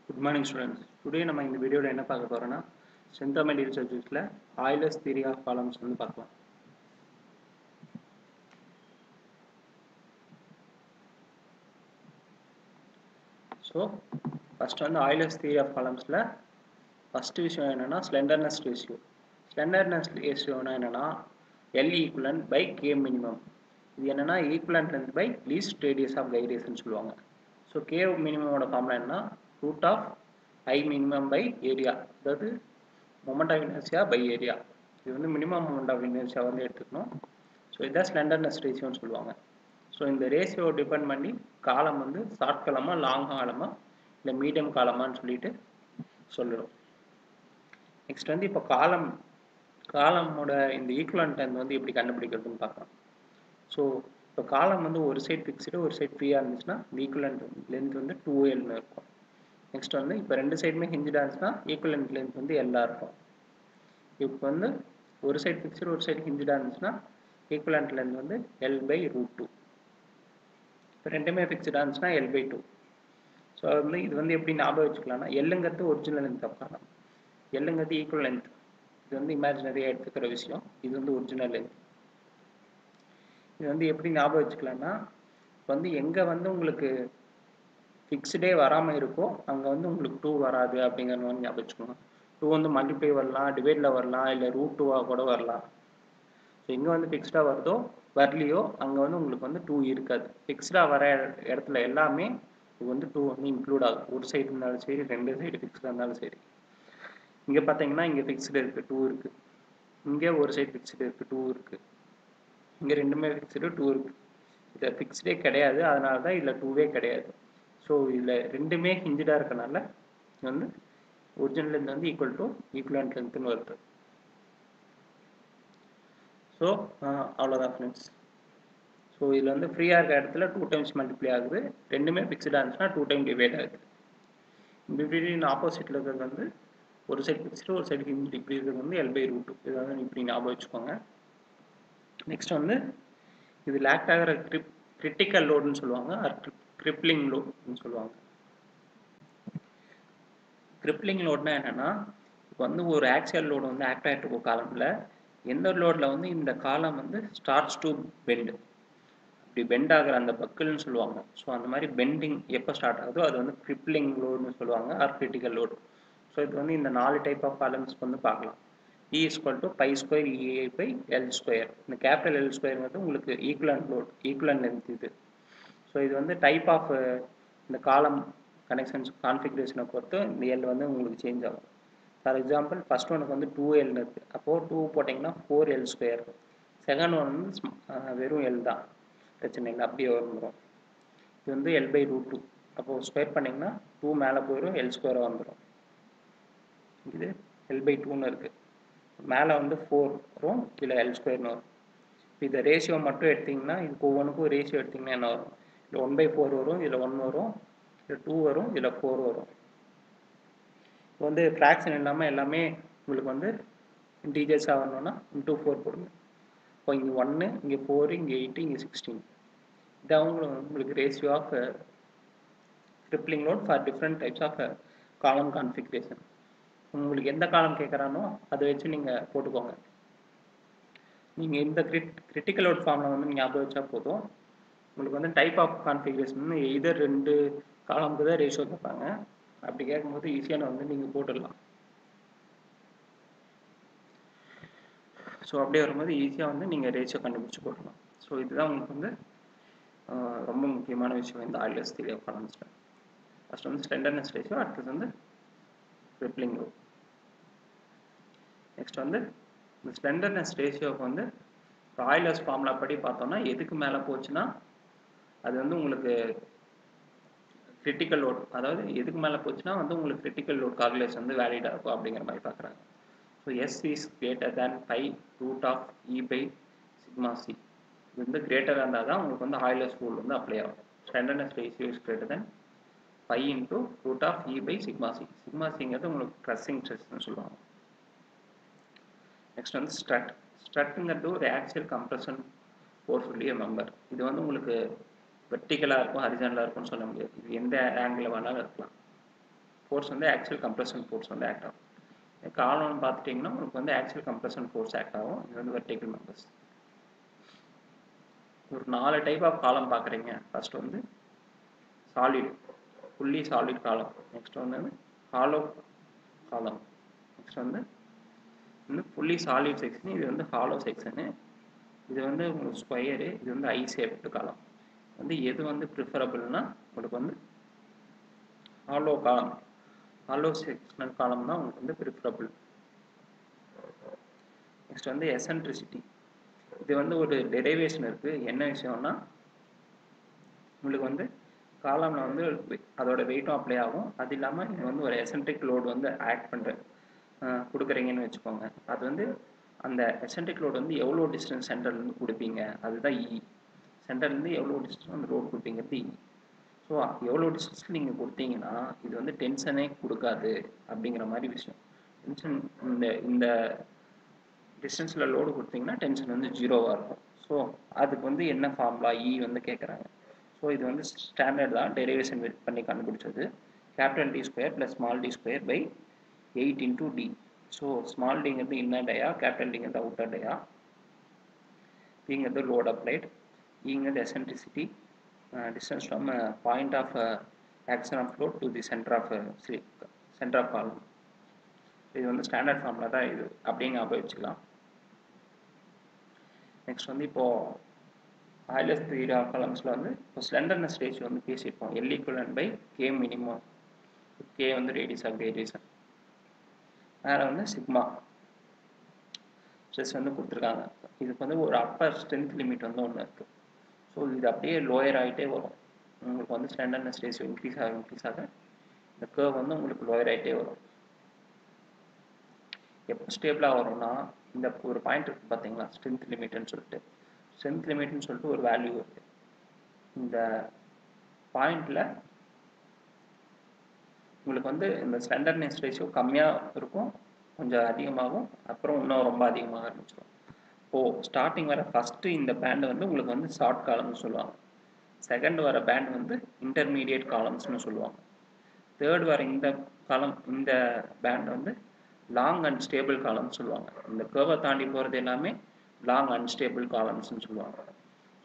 Good morning students. Today நம்ம இந்த வீடியோல என்ன பார்க்க போறோம்னா strength of material subjectல Euler's theory of columns வந்து பார்க்கலாம். So first வந்து Euler's theory of columnsல first விஷயம் என்னன்னா slenderness ratio. Slenderness ratio என்னன்னா L equivalent by K minimum. இது என்னன்னா equivalent length by least radius of gyration ன்னு சொல்லுவாங்க. So K minimum ஓட ஃபார்முலா என்ன root of I minimum by area, அதாவது moment of inertia by area. இது வந்து minimum moment of inertia வந்து எடுத்துக்கணும். ஸோ இதான் ஸ்லெண்டர்னஸ் ரேஷியோன்னு சொல்லுவாங்க. ஸோ இந்த ரேஷியோ டிபெண்ட் பண்ணி காலம் வந்து ஷார்ட் காலமா லாங் காலமா இல்லை மீடியம் காலமான்னு சொல்லிட்டு சொல்லணும். நெக்ஸ்ட் வந்து இப்போ காலமோட இந்த ஈக்குவலன்ட் லென்த் வந்து எப்படி கண்டுபிடிக்கிறதுன்னு பார்க்கலாம். ஸோ இப்போ காலம் வந்து ஒரு சைடு ஃபிக்ஸ்டு ஒரு சைடு ஃப்ரீயாக இருந்துச்சுன்னா இந்த ஈக்குவலன்ட் லென்த் வந்து 2Lன்னு இருக்கும். நெக்ஸ்ட் வந்து இப்போ ரெண்டு சைடுமே ஹிஞ்சுடாக இருந்துச்சுன்னா ஈக்குவலன்ட் லென்த் வந்து L இருக்கும். இப்போ வந்து ஒரு சைடு ஃபிக்ஸ்டு ஒரு சைடு ஹிஞ்சுடாக இருந்துச்சுன்னா ஈக்குவலன்ட் லென்த் வந்து L/√2. இப்போ ரெண்டுமே ஃபிக்ஸ்டாக இருந்துச்சுன்னா L/2. ஸோ வந்து இது வந்து எப்படி ஞாபகம் வச்சுக்கலாம்னா எல்லுங்கிறது ஒரிஜினல் லென்த் ஆஃப் எல்லுங்கிறது ஈக்குவல் லென்த். இது வந்து இமேஜினரியாக எடுத்துக்கிற விஷயம். இது வந்து ஒரிஜினல் லென்த். இது வந்து எப்படி ஞாபகம் வச்சுக்கலாம்னா வந்து எங்கே வந்து உங்களுக்கு ஃபிக்ஸ்டே வராமல் இருக்கோ அங்கே வந்து உங்களுக்கு 2 வராது அப்படிங்கிற மாதிரி ஞாபகம் வச்சுக்கோங்க. 2 வந்து மல்டிப்ளை வரலாம், டிவைடில் வரலாம், இல்லை √2 கூட வரலாம். ஸோ எங்கே வந்து ஃபிக்ஸ்டாக வருதோ வரலையோ அங்கே வந்து உங்களுக்கு வந்து 2 இருக்காது. ஃபிக்ஸ்டாக வர இடத்துல எல்லாமே இது வந்து 2 வந்து இன்க்ளூட் ஆகும். ஒரு சைடு இருந்தாலும் சரி, ரெண்டு சைடு ஃபிக்ஸ்டாக இருந்தாலும் சரி. இங்கே பார்த்தீங்கன்னா இங்கே ஃபிக்ஸ்டு இருக்குது, 2 இருக்குது. இங்கே ஒரு சைடு ஃபிக்ஸ்டு இருக்குது, 2 இருக்குது. இங்கே ரெண்டுமே ஃபிக்ஸ்டு, 2 இருக்குது. இதில் ஃபிக்ஸ்டே கிடையாது, அதனால தான் இதில் 2வே கிடையாது. ஸோ இதில் ரெண்டுமே ஹிஞ்சுடாக இருக்கனால இது வந்து ஒரிஜினல் லென்த் வந்து ஈக்குவலன்ட் லென்த்னு வருது. ஸோ அவ்வளோதான் ஃப்ரெண்ட்ஸ். ஸோ இதில் வந்து ஃப்ரீயாக இருக்க இடத்துல 2 டைம்ஸ் மல்டிப்ளை ஆகுது. ரெண்டுமே ஃபிக்ஸ்டாக இருந்துச்சுன்னா 2 டைம் டிவைட் ஆகுது. இப்படின்னு ஆப்போசிட்டில் இருக்கிறது வந்து ஒரு சைடு ஃபிக்ஸ்டு ஒரு சைடு ஹிஞ்சுடு, இப்படி இருக்கிறது வந்து L/√2. இதை வந்து இப்படி ஞாபகம் வச்சுக்கோங்க. நெக்ஸ்ட் வந்து இது லேக்ட் ஆகிற கிரிட்டிக்கல் லோடுன்னு சொல்லுவாங்க, கிரிப்ளிங் லோடுன்னு சொல்லுவாங்க. கிரிப்ளிங் லோடுனா என்னன்னா இப்போ வந்து ஒரு ஆக்சியல் லோடு வந்து ஆக்ட் ஆகிட்டு இருக்கும் காலமில். எந்த லோடில் வந்து இந்த காலம் வந்து ஸ்டார்ட்ஸ் டு பெண்ட், இப்படி பெண்ட் ஆகிற அந்த பக்கிள்னு சொல்லுவாங்க. ஸோ அந்த மாதிரி பெண்டிங் எப்போ ஸ்டார்ட் ஆகுதோ அது வந்து கிரிப்ளிங் லோடுன்னு சொல்லுவாங்க, ஆர் கிரிட்டிக்கல் லோடு. ஸோ இது வந்து இந்த 4 டைப் ஆஃப் காலம்ஸ்க்கு வந்து பார்க்கலாம். E = π² EI/L². இந்த கேபிட்டல் L² வந்து உங்களுக்கு ஈக்குவலன்ட் லோட், ஈக்குவலன்ட் லென்த் இது. ஸோ இது வந்து டைப் ஆஃப் இந்த காலம் கனெக்ஷன்ஸ் கான்ஃபிகரேஷனை பொறுத்து இந்த L வந்து உங்களுக்கு சேஞ்ச் ஆகும். ஃபார் எக்ஸாம்பிள் ஃபர்ஸ்ட் ஒனுக்கு வந்து 2L இருக்குது. அப்போது 2 போட்டிங்கன்னா 4L². செகண்ட் ஒன் வந்து வெறும் L தான், பிரச்சனை இல்லை, அப்படியே வந்துடும். இது வந்து L/√2. அப்போது ஸ்கொயர் பண்ணிங்கன்னா 2 மேலே போயிடும், L² வந்துடும். இது L/2ன்னு இருக்குது. மேலே வந்து 4 வரும், கீழே L²ன்னு வரும். இதை ரேஷியோ மட்டும் எடுத்திங்கன்னா இது ஒவ்வொன்றுக்கும் ரேஷியோ எடுத்திங்கன்னா என்ன வரும்? இதில் 1/4 வரும், இதில் 1 வரும், இதில் 2 வரும், இதில் 4 வரும். இப்போ வந்து ஃப்ராக்ஷன் இல்லாமல் எல்லாமே உங்களுக்கு வந்து இன்டீஜர்ஸாக வரணும்னா into 4 போடுங்க. இப்போ இங்கே 1, இங்கே 4, இங்கே 8, இங்கே 16. இது உங்களுக்கு ratio of crippling load for different types of column configuration. உங்களுக்கு எந்த காலம் கேட்குறானோ அதை வச்சு நீங்கள் போட்டுக்கோங்க. நீங்கள் இந்த கிரிட்டிக்கல் லோட் ஃபார்மில் வந்து ஞாபகம் வச்சா போதும். உங்களுக்கு வந்து டைப் ஆஃப் கான்ஃபிகரேஷன் இதர் 2 காலமுக்கு தான் ரேஷியோ கேட்பாங்க. அப்படி கேட்கும்போது ஈஸியான வந்து நீங்கள் போட்டுடலாம். ஸோ அப்படியே வரும்போது ஈஸியாக வந்து நீங்கள் ரேஷியோ கண்டுபிடிச்சி போடலாம். ஸோ இதுதான் உங்களுக்கு வந்து ரொம்ப முக்கியமான விஷயம் இந்த Euler's theory of columnsல. ஃபர்ஸ்ட் வந்து ஸ்லெண்டர்னஸ் ரேஷியோ, அடுத்தது வந்து கிரிப்ளிங் லோட். நெக்ஸ்ட் வந்து இந்த ஸ்லெண்டர்னஸ் ரேஷியோக்கு வந்து Euler's ஃபார்முலா படி பார்த்தோம்னா எதுக்கு மேலே போச்சுன்னா அது வந்து உங்களுக்கு கிரிட்டிக்கல் லோட், அதாவது எதுக்கு மேலே போச்சுன்னா வந்து உங்களுக்கு கிரிட்டிக்கல் லோட் கால்குலேஷன் வந்து வேலிடாக இருக்கும் அப்படிங்கிற மாதிரி பார்க்குறாங்க. So S is greater than π√E/σc. இது வந்து கிரேட்டராக இருந்தால் தான் உங்களுக்கு வந்து Euler's ரூல் வந்து அப்ளை ஆகும். Slenderness ratio is greater than π × √E/σc. σcங்கிறது உங்களுக்கு க்ரஷிங் ஸ்ட்ரெஸ்ன்னு சொல்லுவாங்க. நெக்ஸ்ட் வந்து ஸ்ட்ரட்ங்கிறது ஒரு ஆக்சியல் கம்ப்ரஷன் ஃபோர்ஸுடைய மெம்பர். இது வந்து உங்களுக்கு வெர்டிக்கலாக இருக்கும், ஹரிசாண்டலாக இருக்கும்னு சொல்ல முடியாது. இது எந்த ஆங்கிளில் வேணாலும் இருக்கலாம். ஃபோர்ஸ் வந்து ஆக்சியல் கம்ப்ரஷன் ஃபோர்ஸ் வந்து ஆக்ட் ஆகும். காலம்னு பார்த்துட்டிங்கன்னா உங்களுக்கு வந்து ஆக்சியல் கம்ப்ரஷன் ஃபோர்ஸ் ஆக்ட் ஆகும். இது வந்து வெர்டிகல் மெம்பர்ஸ். ஒரு 4 டைப் ஆஃப் காலம் பார்க்குறீங்க. ஃபர்ஸ்ட் வந்து சாலிட், ஃபுல்லி சாலிட் காலம். நெக்ஸ்ட் வந்து ஹாலோ காலம். நெக்ஸ்ட் வந்து ஃபுல்லி சாலிட் செக்ஷன். இது வந்து ஹாலோ செக்ஷனு. இது வந்து உங்களுக்கு ஸ்கொயரு. இது வந்து ஐ ஷேப்டு காலம். வந்து எது வந்து ப்ரிஃபரபிள்னா உங்களுக்கு வந்து ஹாலோ காலம், ஹாலோ செக்ஷனல் காலம் தான் உங்களுக்கு வந்து ப்ரிஃபரபிள். நெக்ஸ்ட் வந்து எசன்ட்ரிசிட்டி. இது வந்து ஒரு டெரிவேஷன் இருக்கு. என்ன விஷயம்னா உங்களுக்கு வந்து காலம்ல வந்து அதோட வெயிட்டும் அப்ளை ஆகும். அது இல்லாமல் நீங்கள் வந்து ஒரு எசன்ட்ரிக் லோடு வந்து ஆக்ட் பண்ணுற கொடுக்குறீங்கன்னு வச்சுக்கோங்க. அது வந்து அந்த எசன்ட்ரிக் லோடு வந்து எவ்வளோ டிஸ்டன்ஸ் சென்டர்லேருந்து கொடுப்பீங்க, அதுதான் இ. சென்டர்லேருந்து எவ்வளோ டிஸ்டன்ஸ் அந்த லோடு கொடுப்பீங்கிறது இ. ஸோ எவ்வளோ டிஸ்டன்ஸ் நீங்கள் கொடுத்தீங்கன்னா இது வந்து டென்ஷனே கொடுக்காது அப்படிங்கிற மாதிரி விஷயம். டென்ஷன் இந்த டிஸ்டன்ஸில் லோடு கொடுத்தீங்கன்னா டென்ஷன் வந்து 0வாக இருக்கும். ஸோ அதுக்கு வந்து என்ன ஃபார்முலா இ வந்து கேட்குறாங்க. ஸோ இது வந்து ஸ்டாண்டர்ட் தான், டெரிவேஷன் பண்ணி கண்டுபிடிச்சது. Capital D square plus small d square by 8 into d. So small டிங்கிறது இன்னர் டயா, கேபிட்டல் டிங்கிறது அவுட்டர் டயா, பிங்கிறது லோட் அப்ளைட், இங்கிறது eccentricity, distance from point of action of load to the center of column. இது வந்து standard formula தான். இது அப்படிங்க ஞாபகம் வச்சுக்கலாம். நெக்ஸ்ட் வந்து இப்போது ஆய்லர்ஸ் தியரி ஆஃப் காலம்ஸில் வந்து இப்போ ஸ்லெண்டர்னஸ் ரேஷியோ வந்து பேசியிருப்போம். L equivalent by K minimum. K வந்து ரேடியஸ் ஆஃப் வேரியேஷன். வேறு வந்து சிக்மா ஸ்ட்ரெஸ் வந்து கொடுத்துருக்காங்க. இதுக்கு வந்து ஒரு அப்பர் ஸ்ட்ரென்த் லிமிட் வந்து ஒன்று இருக்குது. ஸோ இது அப்படியே லோயர் ஆகிட்டே வரும். உங்களுக்கு வந்து ஸ்லெண்டர்னஸ் ரேஷியோ இன்க்ரீஸ் ஆக இந்த கர்வ் வந்து உங்களுக்கு லோயர் ஆகிட்டே வரும். எப்போ ஸ்டேபிளாக வரும்னா இந்த ஒரு பாயிண்ட் இருக்குது பார்த்தீங்களா, ஸ்ட்ரென்த் லிமிட்னு சொல்லிட்டு. ஸ்ட்ரென்த் லிமிட்னு சொல்லிட்டு ஒரு வேல்யூ இருக்குது. இந்த பாயிண்டில் உங்களுக்கு வந்து இந்த ஸ்லெண்டர்னஸ் ரேஷியோ கம்மியாக இருக்கும், கொஞ்சம் அதிகமாகும், அப்புறம் இன்னும் ரொம்ப அதிகமாக ஆரம்பிச்சிடும். இப்போது ஸ்டார்டிங் வர ஃபஸ்ட்டு இந்த பேண்டு வந்து உங்களுக்கு வந்து ஷார்ட் காலம்னு சொல்லுவாங்க. செகண்ட் வர பேண்ட் வந்து இன்டர்மீடியட் காலம்ஸ்னு சொல்லுவாங்க. தேர்ட் வர இந்த காலம், இந்த பேண்ட் வந்து லாங் அண்ட் ஸ்டேபிள் காலம்னு சொல்லுவாங்க. இந்த கர்வை தாண்டி போகிறது எல்லாமே லாங் அன்ஸ்டேபிள் காலம்ஸ்னு சொல்லுவாங்க.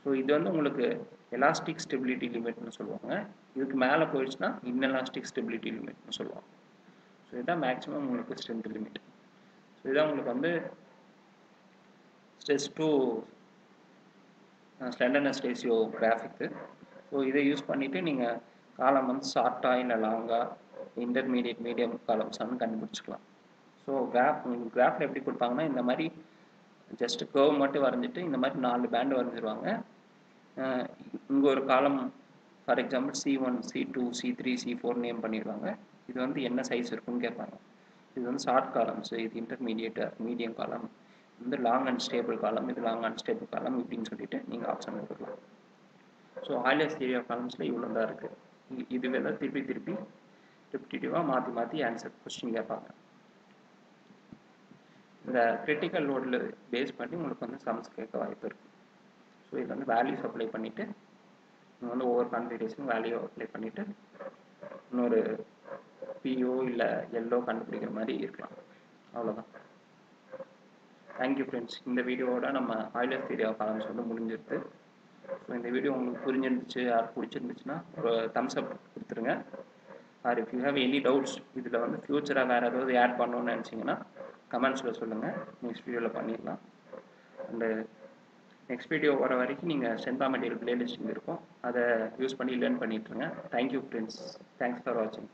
ஸோ இது வந்து உங்களுக்கு எலாஸ்டிக் ஸ்டெபிலிட்டி லிமிட்னு சொல்லுவாங்க. இதுக்கு மேலே போயிடுச்சுன்னா இன்எலாஸ்டிக் ஸ்டெபிலிட்டி லிமிட்னு சொல்லுவாங்க. ஸோ இதுதான் மேக்ஸிமம் உங்களுக்கு ஸ்ட்ரென்த் லிமிட். ஸோ இதுதான் உங்களுக்கு வந்து ஸ்ட்ரெஸ் டு ஸ்லெண்டர்னஸ் ரேஷியோ கிராஃபிக்கு. ஸோ இதை யூஸ் பண்ணிவிட்டு நீங்கள் காலம் வந்து ஷார்ட்டாக இல்லை லாங்காக, இன்டர்மீடியட் மீடியம் காலம்ஸானு கண்டுபிடிச்சிக்கலாம். ஸோ கிராஃபில் எப்படி கொடுப்பாங்கன்னா இந்த மாதிரி ஜஸ்ட் கர்வ் மட்டும் வரைஞ்சிட்டு இந்த மாதிரி 4 பேண்டு வரைஞ்சிருவாங்க. இங்கே ஒரு காலம் for example C1, C2, C3, C4 name பண்ணிடுவாங்க. இது வந்து என்ன சைஸ் இருக்குன்னு கேட்பாங்க. இது வந்து ஷார்ட் காலம்ஸ், இது இன்டர்மீடியட் மீடியம் காலம், வந்து லாங் அண்ட் ஸ்டேபிள் காலம், இது லாங் அண்ட் ஸ்டேபிள் காலம் இப்படின்னு சொல்லிட்டு நீங்கள் ஆப்ஷன் கொடுக்கலாம். ஸோ ஆய்லர்ஸ் தியரி ஆஃப் காலம்ஸில் இவ்வளோ தான் இருக்குது. இதுவே தான் திருப்பி ரிப்பிட்டிவாக மாற்றி ஆன்சர் கொஸ்டின் கேட்பாங்க. இந்த கிரிட்டிக்கல் லோடில் பேஸ் பண்ணி உங்களுக்கு வந்து சம்ஸ் கேட்க வாய்ப்பு இருக்குது. ஸோ இதில் வந்து வேல்யூஸ் அப்ளை பண்ணிவிட்டு நீங்கள் வந்து ஓவர் கான்ஃபிகரேஷன் வேல்யூ அப்ளை பண்ணிவிட்டு இன்னொரு பிஓ இல்லை எல்லோ கண்டுபிடிக்கிற மாதிரி இருக்கலாம். அவ்வளோதான். Thank you friends. இந்த வீடியோவோட நம்ம ஆய்லர்ஸ் தியரி ஆஃப் காலம்ஸ் வந்து முடிஞ்சிருது. ஸோ இந்த வீடியோ உங்களுக்கு புரிஞ்சிருந்துச்சு, யார் பிடிச்சிருந்துச்சுன்னா ஒரு தம்ஸ் அப் கொடுத்துருங்க. Or if you have any doubts, இதில் வந்து ஃப்யூச்சராக வேறு ஏதாவது ஆட் பண்ணணும்னு நினச்சிங்கன்னா கமெண்ட்ஸில் சொல்லுங்கள். நெக்ஸ்ட் வீடியோவில் பண்ணிடலாம். அண்டு நெக்ஸ்ட் வீடியோ வர வரைக்கும் நீங்கள் சென்டா மெட்டீரியல் பிளேலிஸ்ட் இருக்கும், அதை யூஸ் பண்ணி லேர்ன் பண்ணிட்டுருங்க. Thank you friends. தேங்க்ஸ் ஃபார் வாட்சிங்.